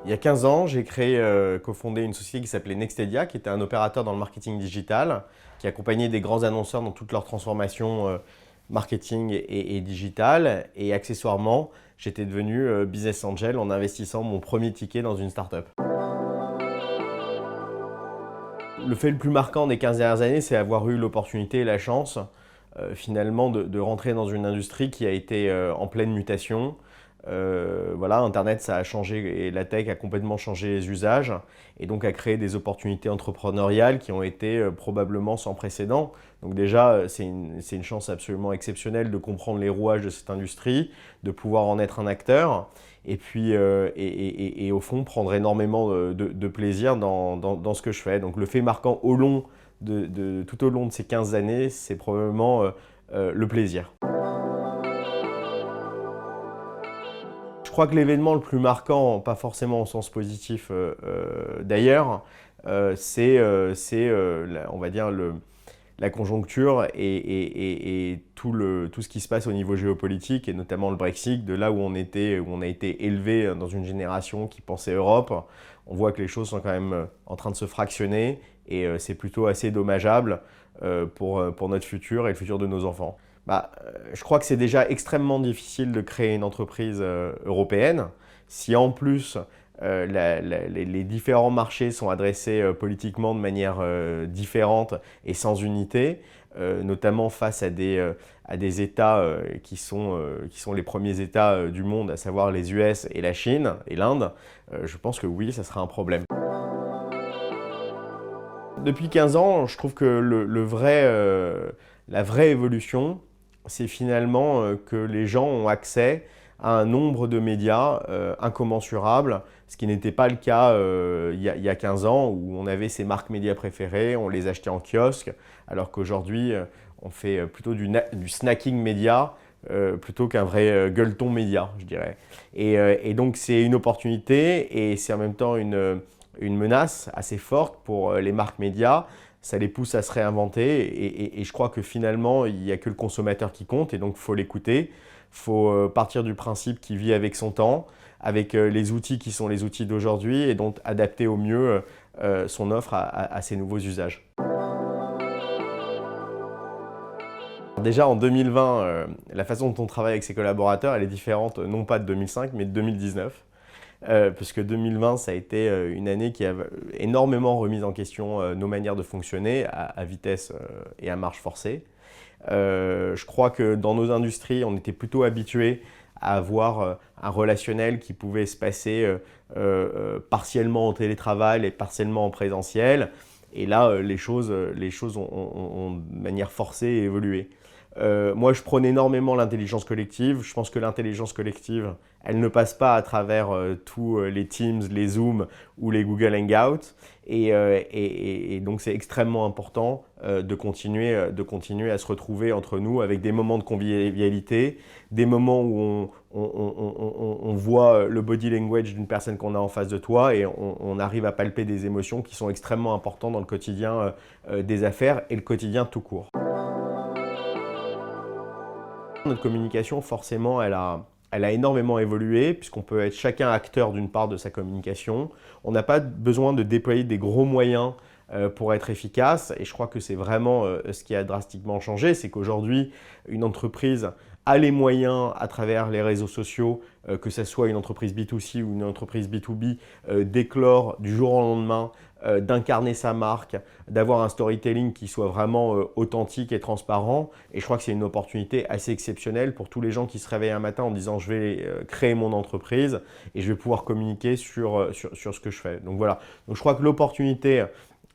Il y a 15 ans, j'ai cofondé une société qui s'appelait Nextedia, qui était un opérateur dans le marketing digital, qui accompagnait des grands annonceurs dans toute leur transformation marketing et digital. Et accessoirement, j'étais devenu business angel en investissant mon premier ticket dans une startup. Le fait le plus marquant des 15 dernières années, c'est avoir eu l'opportunité et la chance finalement de rentrer dans une industrie qui a été en pleine mutation. Voilà, Internet, ça a changé et la tech a complètement changé les usages et donc a créé des opportunités entrepreneuriales qui ont été probablement sans précédent. Donc déjà, c'est une chance absolument exceptionnelle de comprendre les rouages de cette industrie, de pouvoir en être un acteur et puis et au fond prendre énormément de plaisir dans ce que je fais. Donc le fait marquant tout au long de ces 15 années, c'est probablement le plaisir. Je crois que l'événement le plus marquant, pas forcément au sens positif d'ailleurs, on va dire, la conjoncture et tout ce qui se passe au niveau géopolitique, et notamment le Brexit, de là où on a été élevé dans une génération qui pensait Europe. On voit que les choses sont quand même en train de se fractionner, et c'est plutôt assez dommageable pour notre futur et le futur de nos enfants. Je crois que c'est déjà extrêmement difficile de créer une entreprise européenne. Si en plus les différents marchés sont adressés politiquement de manière différente et sans unité, notamment face à des États qui sont les premiers États du monde, à savoir les US et la Chine et l'Inde, je pense que oui, ça sera un problème. Depuis 15 ans, je trouve que la vraie évolution, c'est finalement que les gens ont accès à un nombre de médias incommensurable, ce qui n'était pas le cas il y a 15 ans où on avait ses marques médias préférées, on les achetait en kiosque, alors qu'aujourd'hui on fait plutôt du snacking média plutôt qu'un vrai gueuleton média, je dirais. Et donc c'est une opportunité et c'est en même temps une menace assez forte pour les marques médias. Ça les pousse à se réinventer et je crois que finalement, il n'y a que le consommateur qui compte et donc il faut l'écouter. Il faut partir du principe qu'il vit avec son temps, avec les outils qui sont les outils d'aujourd'hui et donc adapter au mieux son offre à ces nouveaux usages. Déjà en 2020, la façon dont on travaille avec ses collaborateurs, elle est différente non pas de 2005 mais de 2019. Puisque 2020, ça a été une année qui a énormément remis en question nos manières de fonctionner à vitesse et à marche forcée. Je crois que dans nos industries, on était plutôt habitués à avoir un relationnel qui pouvait se passer partiellement en télétravail et partiellement en présentiel. Et là, les choses ont de manière forcée évolué. Moi, je prône énormément l'intelligence collective. Je pense que l'intelligence collective, elle ne passe pas à travers tous les Teams, les Zoom ou les Google Hangouts. Et donc, c'est extrêmement important de continuer à se retrouver entre nous avec des moments de convivialité, des moments où on voit le body language d'une personne qu'on a en face de toi et on arrive à palper des émotions qui sont extrêmement importantes dans le quotidien des affaires et le quotidien tout court. Notre communication, forcément, elle a énormément évolué puisqu'on peut être chacun acteur d'une part de sa communication. On n'a pas besoin de déployer des gros moyens pour être efficace et je crois que c'est vraiment ce qui a drastiquement changé, c'est qu'aujourd'hui, une entreprise a les moyens à travers les réseaux sociaux, que ce soit une entreprise B2C ou une entreprise B2B, d'éclore du jour au lendemain, d'incarner sa marque, d'avoir un storytelling qui soit vraiment authentique et transparent. Et je crois que c'est une opportunité assez exceptionnelle pour tous les gens qui se réveillent un matin en disant je vais créer mon entreprise et je vais pouvoir communiquer sur ce que je fais. Donc voilà, donc je crois que l'opportunité,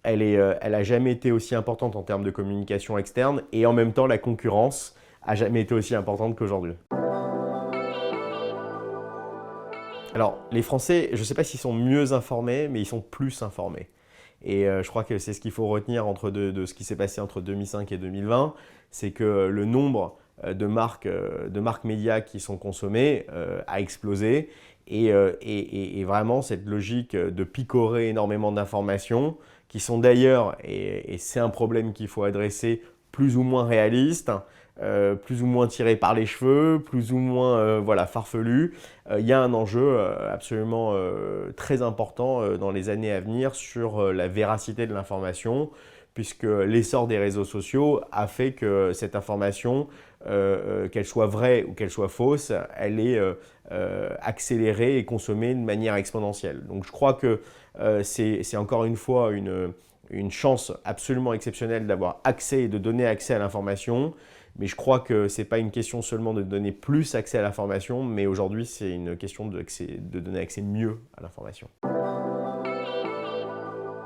elle a jamais été aussi importante en termes de communication externe et en même temps la concurrence a jamais été aussi importante qu'aujourd'hui. Alors, les Français, je ne sais pas s'ils sont mieux informés, mais ils sont plus informés. Et je crois que c'est ce qu'il faut retenir de ce qui s'est passé entre 2005 et 2020, c'est que le nombre de marques médias qui sont consommées a explosé. Et vraiment, cette logique de picorer énormément d'informations, qui sont d'ailleurs, et c'est un problème qu'il faut adresser, plus ou moins réalistes, plus ou moins tiré par les cheveux, plus ou moins voilà, farfelu. Il y a un enjeu absolument très important dans les années à venir sur la véracité de l'information, puisque l'essor des réseaux sociaux a fait que cette information, qu'elle soit vraie ou qu'elle soit fausse, elle est accélérée et consommée de manière exponentielle. Donc je crois que c'est encore une fois une chance absolument exceptionnelle d'avoir accès et de donner accès à l'information. Mais je crois que ce n'est pas une question seulement de donner plus accès à l'information, mais aujourd'hui c'est une question de donner accès mieux à l'information.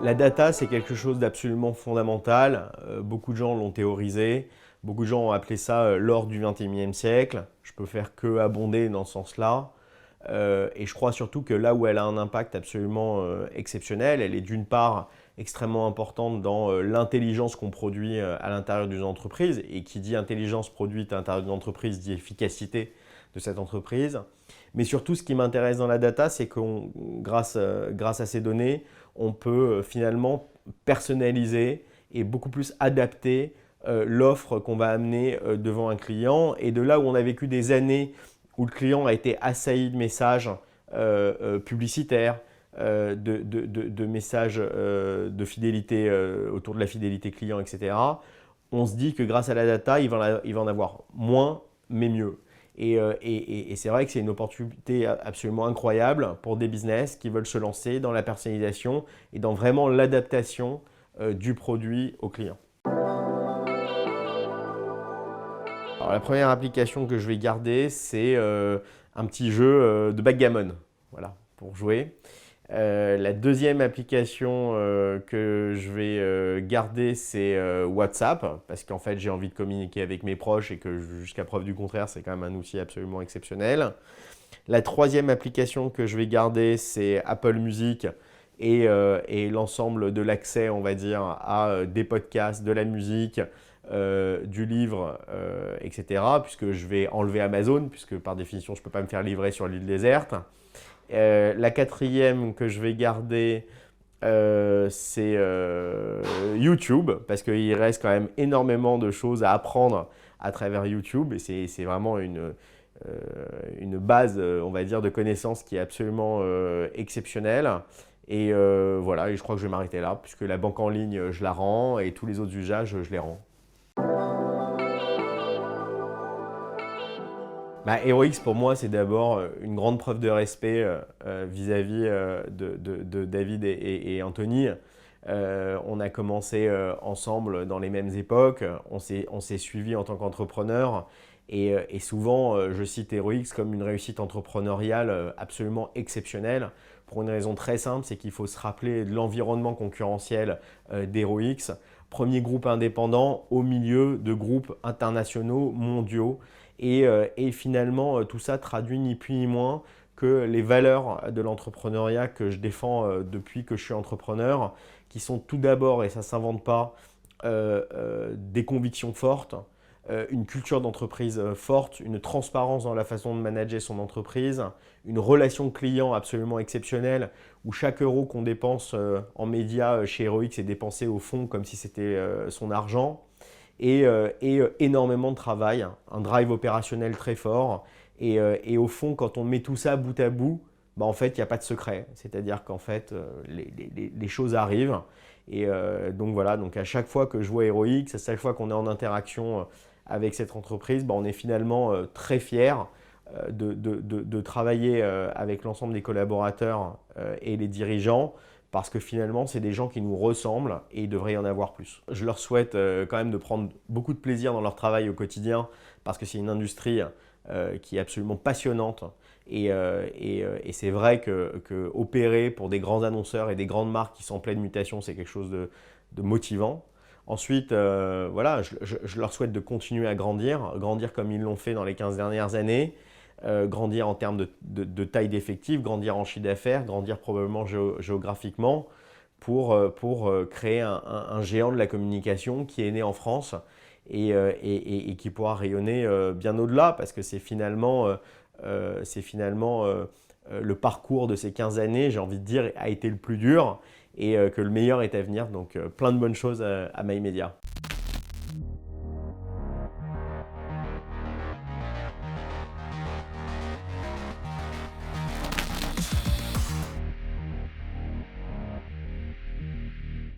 La data, c'est quelque chose d'absolument fondamental. Beaucoup de gens l'ont théorisé, beaucoup de gens ont appelé ça l'or du XXIe siècle. Je peux faire que abonder dans ce sens-là. Et je crois surtout que là où elle a un impact absolument exceptionnel, elle est d'une part extrêmement importante dans l'intelligence qu'on produit à l'intérieur d'une entreprise. Et qui dit intelligence produite à l'intérieur d'une entreprise dit efficacité de cette entreprise. Mais surtout, ce qui m'intéresse dans la data, c'est que grâce à ces données, on peut finalement personnaliser et beaucoup plus adapter l'offre qu'on va amener devant un client. Et de là où on a vécu des années où le client a été assailli de messages publicitaires, de messages de fidélité autour de la fidélité client, etc., on se dit que grâce à la data, il va en avoir moins, mais mieux. Et c'est vrai que c'est une opportunité absolument incroyable pour des business qui veulent se lancer dans la personnalisation et dans vraiment l'adaptation du produit au client. Alors, la première application que je vais garder, c'est un petit jeu de backgammon, voilà, pour jouer. La deuxième application que je vais garder, c'est WhatsApp, parce qu'en fait, j'ai envie de communiquer avec mes proches et que jusqu'à preuve du contraire, c'est quand même un outil absolument exceptionnel. La troisième application que je vais garder, c'est Apple Music et l'ensemble de l'accès, on va dire, à des podcasts, de la musique, du livre, etc. Puisque je vais enlever Amazon, puisque par définition, je ne peux pas me faire livrer sur l'île déserte. La quatrième que je vais garder, c'est YouTube, parce qu'il reste quand même énormément de choses à apprendre à travers YouTube, et c'est vraiment une base, on va dire, de connaissances qui est absolument exceptionnelle. Et voilà, et je crois que je vais m'arrêter là, puisque la banque en ligne, je la rends, et tous les autres usages, je les rends. Heroix, pour moi, c'est d'abord une grande preuve de respect vis-à-vis de David et Anthony. On a commencé ensemble dans les mêmes époques, on s'est suivis en tant qu'entrepreneurs et souvent je cite Heroix comme une réussite entrepreneuriale absolument exceptionnelle pour une raison très simple, c'est qu'il faut se rappeler de l'environnement concurrentiel d'Heroix, premier groupe indépendant au milieu de groupes internationaux, mondiaux. Et finalement, tout ça traduit ni plus ni moins que les valeurs de l'entrepreneuriat que je défends depuis que je suis entrepreneur, qui sont tout d'abord, et ça ne s'invente pas, des convictions fortes, une culture d'entreprise forte, une transparence dans la façon de manager son entreprise, une relation client absolument exceptionnelle où chaque euro qu'on dépense en médias chez Heroix est dépensé au fond comme si c'était son argent. Et énormément de travail, un drive opérationnel très fort. Et au fond, quand on met tout ça bout à bout, en fait, il n'y a pas de secret. C'est-à-dire qu'en fait, les choses arrivent. Et donc voilà, donc à chaque fois que je vois Heroix, à chaque fois qu'on est en interaction avec cette entreprise, on est finalement très fiers de travailler avec l'ensemble des collaborateurs et les dirigeants, parce que finalement, c'est des gens qui nous ressemblent et il devrait y en avoir plus. Je leur souhaite quand même de prendre beaucoup de plaisir dans leur travail au quotidien, parce que c'est une industrie qui est absolument passionnante. Et c'est vrai que opérer pour des grands annonceurs et des grandes marques qui sont en pleine mutation, c'est quelque chose de motivant. Ensuite, voilà, je leur souhaite de continuer à grandir comme ils l'ont fait dans les 15 dernières années. Grandir en termes de taille d'effectifs, grandir en chiffre d'affaires, grandir probablement géographiquement pour créer un géant de la communication qui est né en France et qui pourra rayonner bien au-delà, parce que c'est finalement le parcours de ces 15 années, j'ai envie de dire, a été le plus dur et que le meilleur est à venir. Donc plein de bonnes choses à MyMedia.